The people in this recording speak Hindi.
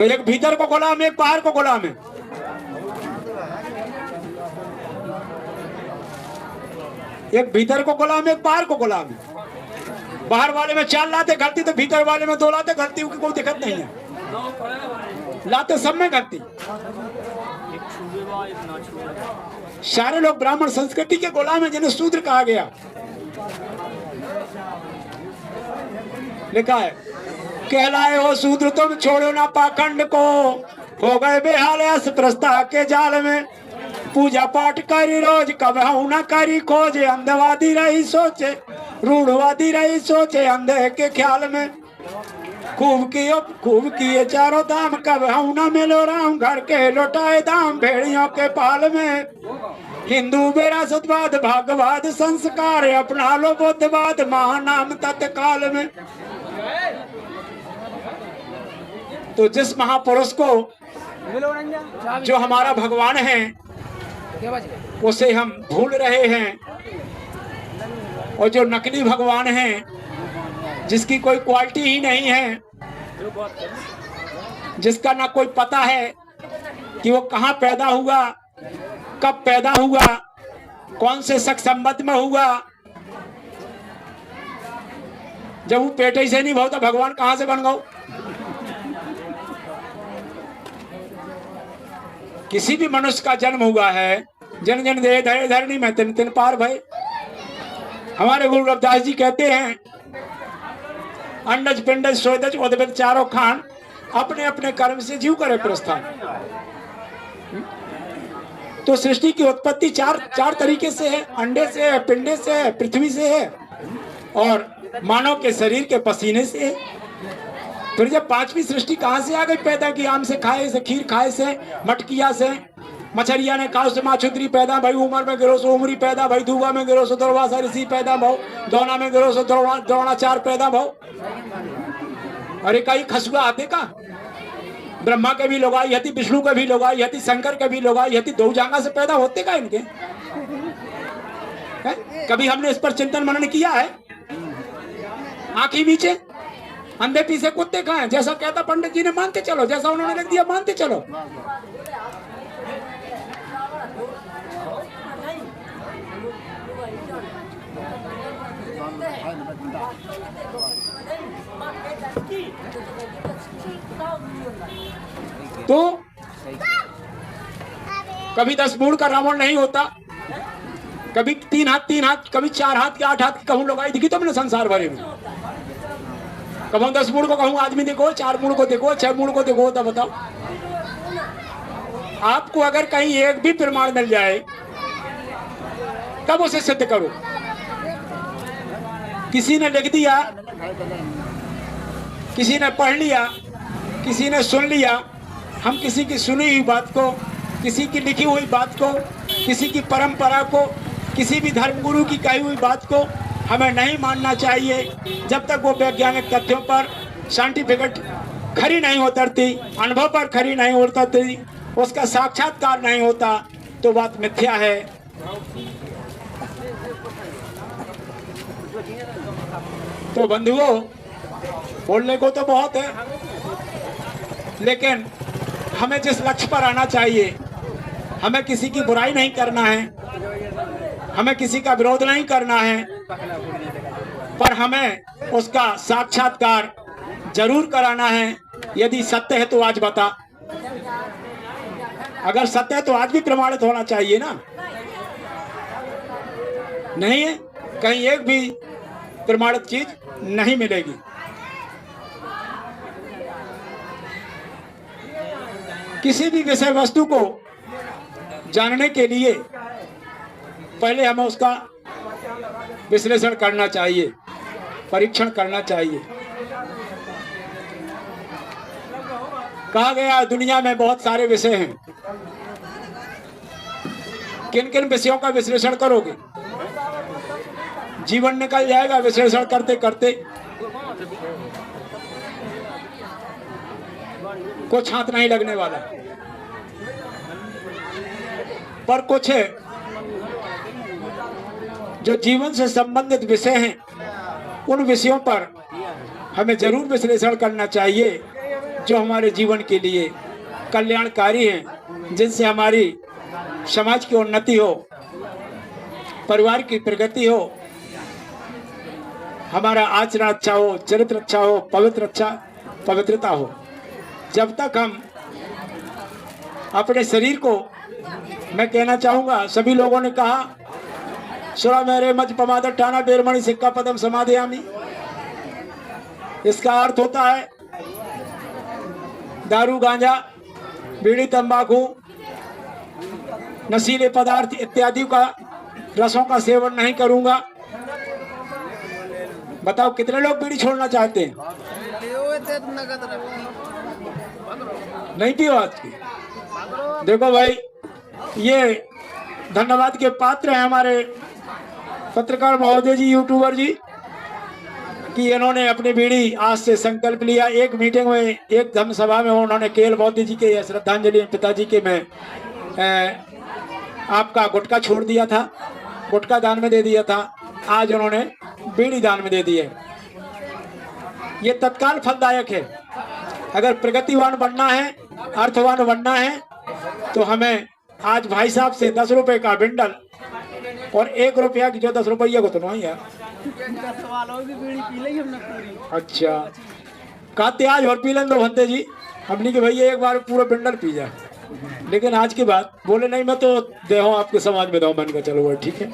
एक भीतर को गुलाम है, एक बाहर को गुलाम है। एक भीतर को गुलाम है, एक बाहर को गुलाम है। बाहर वाले में 4 लाते गलती तो भीतर वाले में 2 लाते गलती की कोई दिक्कत नहीं है। लाते सब में गलती। सारे लोग ब्राह्मण संस्कृति के गुलाम हैं जिन्हें शूद्र कहा गया। लिखा है, कहलाए हो शूद्र तुम छोड़ो ना पाखंड को, हो गए बेहाल अस्पृश्यता के जाल में। पूजा पाठ करी रोज कब हूं न करी खोज, अंधवादी रही सोचे रूढ़वादी रही सोचे अंधे के ख्याल में। खूब किए चारों धाम कब हूं न मिलो राम, घर के लौटाए दाम भेड़ियों के पाल में। हिंदू विरासतवाद भागवाद संस्कार, अपना लो बुद्धवाद महानाम तत्काल में। तो जिस महापुरुष को जो हमारा भगवान है उसे हम भूल रहे हैं, और जो नकली भगवान है जिसकी कोई क्वालिटी ही नहीं है, जिसका ना कोई पता है कि वो कहाँ पैदा हुआ, कब पैदा हुआ, कौन से शक संबंध में हुआ। जब वो पेटे से नहीं भाव तो भगवान कहाँ से बन गए। किसी भी मनुष्य का जन्म हुआ है, जन जन दे धरे धरणी में तिन तिन पार भय। हमारे गुरु रविदास जी कहते हैं, अंडज पिंडज सोदज उद्भिद चारों खान, अपने अपने कर्म से जीव करे प्रस्थान। तो सृष्टि की उत्पत्ति चार तरीके से है, अंडे से है, पिंडे से है, पृथ्वी से है, और मानव के शरीर के पसीने से है। फिर जब 5वीं सृष्टि कहाँ से आ गई पैदा की, आम से खाए से, खीर खाए से, मटकिया से, मछरिया ने काउ से माछुतरी पैदा भाई, उमर में गिरो सो उमरी पैदा भाई, धुआ में गिरो सो द्रोणाचा ऋषि पैदा भाव, दौना में गिरो सो द्रोणाचार्य पैदा भाव। अरे कई खसुआ आते का, ब्रह्मा के भी लोग आई हती, विष्णु के भी लोग आई हती, शंकर के भी लोग आई हती, 2 जांगा से पैदा होते का इनके है? कभी हमने इस पर चिंतन मनन किया है? आंखी नीचे अंधे पीछे कुत्ते खाएं, जैसा कहता पंडित जी ने मानते चलो, जैसा उन्होंने लिख दिया मानते चलो। तो कभी 10 मूड़ का रावण नहीं होता, कभी 3 हाथ, कभी 4 हाथ के 8 हाथ की कहूं लगाई दिखी तो मैंने संसार भरे में। कब 10 मूड़ को कहूं आदमी देखो, 4 मूड़ को देखो, 6 मूड़ को देखो, तब बताओ। आपको अगर कहीं एक भी प्रमाण मिल जाए तब उसे सिद्ध करो। किसी ने लिख दिया, किसी ने पढ़ लिया, किसी ने सुन लिया, हम किसी की सुनी हुई बात को, किसी की लिखी हुई बात को, किसी की परंपरा को, किसी भी धर्मगुरु की कही हुई बात को हमें नहीं मानना चाहिए जब तक वो वैज्ञानिक तथ्यों पर, साइंटिफिक खरी नहीं उतरती, अनुभव पर खरी नहीं उतरती, उसका साक्षात्कार नहीं होता तो बात मिथ्या है। तो बंधुओं, बोलने को तो बहुत है, लेकिन हमें जिस लक्ष्य पर आना चाहिए, हमें किसी की बुराई नहीं करना है, हमें किसी का विरोध नहीं करना है, पर हमें उसका साक्षात्कार जरूर कराना है। यदि सत्य है तो आज बता, अगर सत्य है तो आज भी प्रमाणित होना चाहिए ना। नहीं है, कहीं एक भी प्रमाणित चीज नहीं मिलेगी। किसी भी विषय वस्तु को जानने के लिए पहले हमें उसका विश्लेषण करना चाहिए, परीक्षण करना चाहिए। कहा गया दुनिया में बहुत सारे विषय हैं, किन किन विषयों का विश्लेषण करोगे? जीवन निकल जाएगा विश्लेषण करते करते। कुछ हाथ नहीं लगने वाला, पर कुछ है जो जीवन से संबंधित विषय हैं, उन विषयों पर हमें जरूर विश्लेषण करना चाहिए जो हमारे जीवन के लिए कल्याणकारी हैं, जिनसे हमारी समाज की उन्नति हो, परिवार की प्रगति हो, हमारा आचरण अच्छा हो, चरित्र अच्छा हो, पवित्रता हो। जब तक हम अपने शरीर को, मैं कहना चाहूंगा, सभी लोगों ने कहा सुरा मेरे मज पमादर ठाना बेरमणि सिक्का पदम समाधियामी। इसका अर्थ होता है दारू, गांजा, बीड़ी, तंबाकू, नशीले पदार्थ इत्यादि का रसों का सेवन नहीं करूंगा। बताओ कितने लोग बीड़ी छोड़ना चाहते हैं? नहीं पियो आज की। देखो भाई, ये धन्यवाद के पात्र हैं हमारे पत्रकार महोदय जी, यूट्यूबर जी, कि इन्होंने अपनी बीड़ी आज से संकल्प लिया। एक मीटिंग में, एक धर्म सभा में उन्होंने केएल बौद्ध जी के श्रद्धांजलि पिताजी के में आपका गुटखा छोड़ दिया था, गुटखा दान में दे दिया था। आज उन्होंने बीड़ी दान में दे दी है। ये तत्काल फलदायक है। अगर प्रगतिवान बनना है, अर्थवान बनना है, तो हमें आज भाई साहब से 10 रुपए का बिंडल और 1 रुपया की, जो 10 रुपया को तो नहीं यार, अच्छा कहते आज और पी लें दो भंते जी। हमने कि भैया एक बार पूरा बिंडल पी जाए, लेकिन आज की बात बोले नहीं, मैं तो देहो आपके समाज में दो। मन का चलो वो ठीक है।